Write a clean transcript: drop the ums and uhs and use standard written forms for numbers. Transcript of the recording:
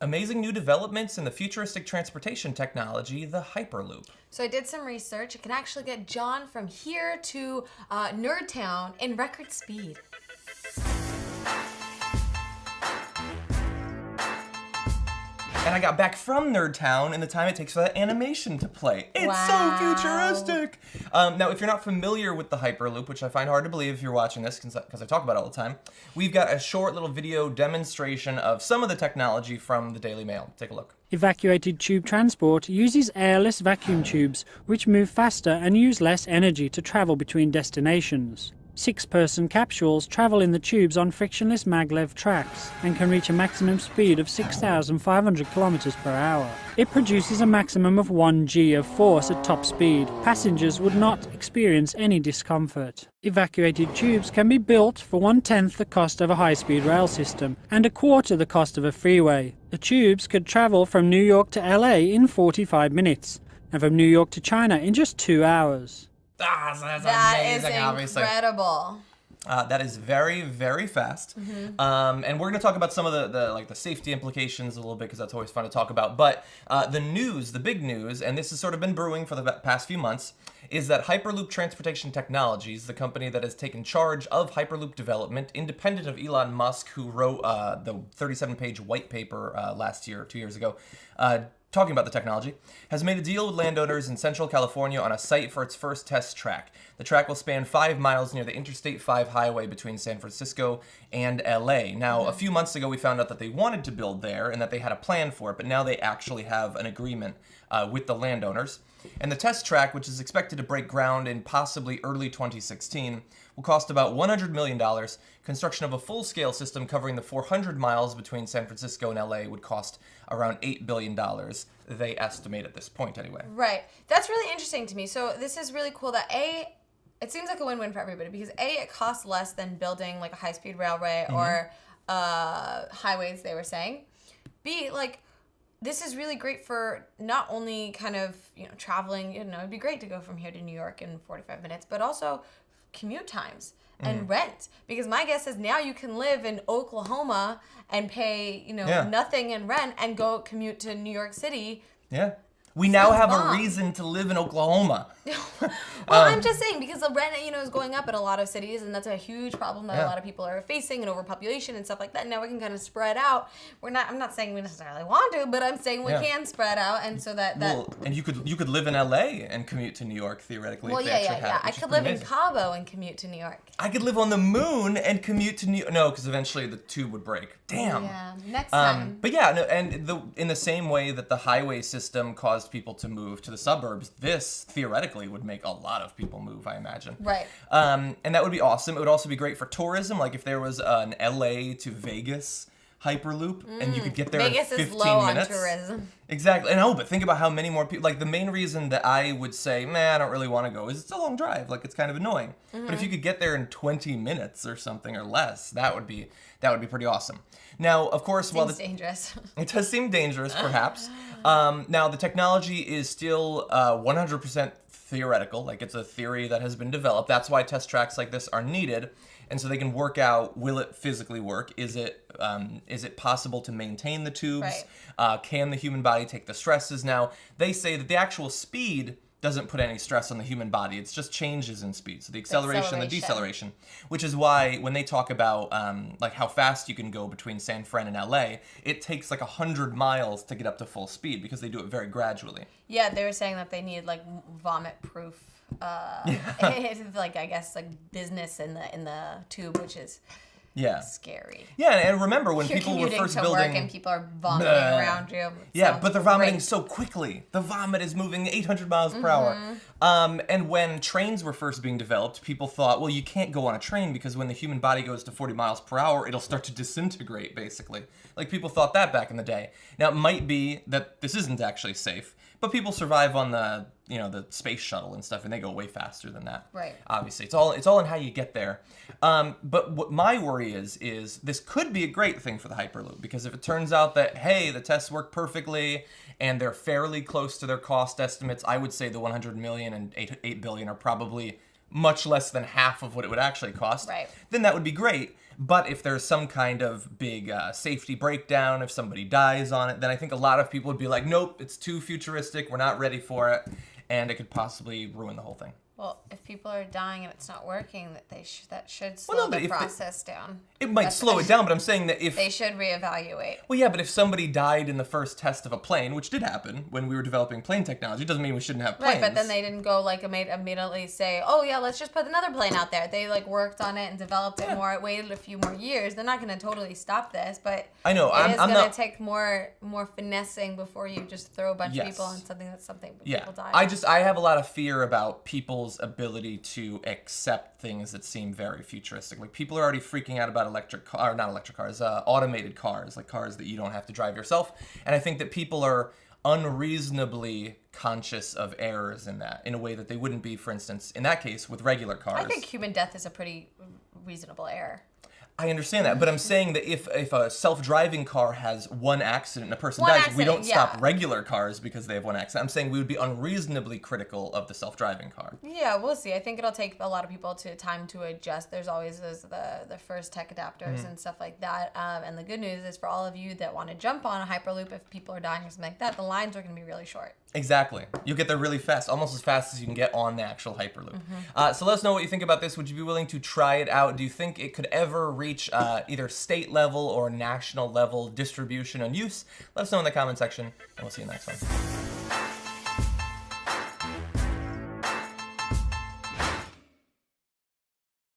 Amazing new developments in the futuristic transportation technology, the Hyperloop. So I did some research. It can actually get John from here to Nerd Town in record speed. And I got back from Nerd Town in the time it takes for that animation to play. It's so futuristic! Now, if you're not familiar with the Hyperloop, which I find hard to believe if you're watching this, because I talk about it all the time, we've got a short little video demonstration of some of the technology from the Daily Mail. Take a look. Evacuated tube transport uses airless vacuum tubes, which move faster and use less energy to travel between destinations. 6-person capsules travel in the tubes on frictionless maglev tracks and can reach a maximum speed of 6,500 kilometers per hour. It produces a maximum of 1 G of force at top speed. Passengers would not experience any discomfort. Evacuated tubes can be built for 1/10 the cost of a high-speed rail system and 1/4 the cost of a freeway. The tubes could travel from New York to LA in 45 minutes and from New York to China in just 2 hours. That's That amazing, is obviously. incredible. That is very, very fast. And we're going to talk about some of the safety implications a little bit because that's always fun to talk about. But the big news, and this has sort of been brewing for the past few months, is that Hyperloop Transportation Technologies, the company that has taken charge of Hyperloop development, independent of Elon Musk, who wrote the 37-page white paper 2 years ago, talking about the technology, has made a deal with landowners in Central California on a site for its first test track. The track will span 5 miles near the Interstate 5 highway between San Francisco and LA. Now, a few months ago, we found out that they wanted to build there and that they had a plan for it, but now they actually have an agreement with the landowners. And the test track, which is expected to break ground in possibly early 2016, will cost about $100 million. Construction of a full-scale system covering the 400 miles between San Francisco and LA would cost around $8 billion, they estimate at this point anyway. Right. That's really interesting to me. So this is really cool that it seems like a win-win for everybody because it costs less than building like a high-speed railway or highways, they were saying. B, this is really great for not only kind of, traveling, it'd be great to go from here to New York in 45 minutes, but also commute times and rent. Because my guess is now you can live in Oklahoma and pay, nothing in rent and go commute to New York City. Yeah. We now have a reason to live in Oklahoma. Well, I'm just saying because the rent, is going up in a lot of cities, and that's a huge problem that a lot of people are facing, and overpopulation and stuff like that. Now we can kind of spread out. I'm not saying we necessarily want to, but I'm saying we can spread out, and so that. Well, and you could live in LA and commute to New York theoretically. Well, if they yeah. Had it, I could live in Cabo and commute to New York. I could live on the moon and commute to New York. No, because eventually the tube would break. Damn. Yeah, next time. But yeah, no, and in the same way that the highway system caused people to move to the suburbs, this theoretically would make a lot of people move, I imagine. Right. And that would be awesome. It would also be great for tourism, like if there was an LA to Vegas Hyperloop, and you could get there Vegas in 15 is low minutes. on tourism. Exactly. And but think about how many more people, the main reason that I would say, I don't really want to go is it's a long drive. It's kind of annoying. But if you could get there in 20 minutes or something or less, that would be pretty awesome. Now, of course, Seems dangerous. It does seem dangerous, perhaps. Now, the technology is still 100% theoretical. It's a theory that has been developed. That's why test tracks like this are needed. And so they can work out, will it physically work? Is it possible to maintain the tubes? Right. Can the human body take the stresses? Now, they say that the actual speed doesn't put any stress on the human body. It's just changes in speed. So the acceleration and the deceleration, which is why when they talk about how fast you can go between San Fran and LA, it takes 100 miles to get up to full speed because they do it very gradually. Yeah, they were saying that they need vomit-proof, I guess business in the tube, which is scary. Yeah, and remember when people were first to building, work and people are vomiting around you. But they're vomiting so quickly. The vomit is moving 800 miles per hour. And when trains were first being developed, people thought, well, you can't go on a train because when the human body goes to 40 miles per hour, it'll start to disintegrate, basically. People thought that back in the day. Now, it might be that this isn't actually safe, but people survive on the space shuttle and stuff, and they go way faster than that. Right. Obviously, it's all in how you get there. But what my worry is this could be a great thing for the Hyperloop, because if it turns out that, hey, the tests work perfectly and they're fairly close to their cost estimates, I would say the 100 million and 8 billion are probably much less than half of what it would actually cost. Right. Then that would be great. But if there's some kind of big safety breakdown, if somebody dies on it, then I think a lot of people would be like, nope, it's too futuristic, we're not ready for it, and it could possibly ruin the whole thing. Well, if people are dying and it's not working, that should slow the process down. It might slow it down, but I'm saying that if... They should reevaluate. Well, yeah, but if somebody died in the first test of a plane, which did happen when we were developing plane technology, doesn't mean we shouldn't have planes. Right, but then they didn't go, immediately say, oh, yeah, let's just put another plane out there. They, worked on it and developed it more, waited a few more years. They're not going to totally stop this, but I know, I'm going to take more finessing before you just throw a bunch of people on something people die. I have a lot of fear about people's ability to accept things that seem very futuristic. Like, people are already freaking out about automated cars, like cars that you don't have to drive yourself. And I think that people are unreasonably conscious of errors in that, in a way that they wouldn't be, for instance, in that case, with regular cars. I think human death is a pretty reasonable error. I understand that, but I'm saying that if a self-driving car has one accident and a person dies, we don't stop regular cars because they have one accident. I'm saying we would be unreasonably critical of the self-driving car. Yeah, we'll see. I think it'll take a lot of people time to adjust. There's always the first tech adapters and stuff like that. And the good news is for all of you that want to jump on a Hyperloop, if people are dying or something like that, the lines are going to be really short. Exactly. You'll get there really fast, almost as fast as you can get on the actual Hyperloop. So let us know what you think about this. Would you be willing to try it out? Do you think it could ever reach either state level or national level distribution and use? Let us know in the comment section, and we'll see you next one.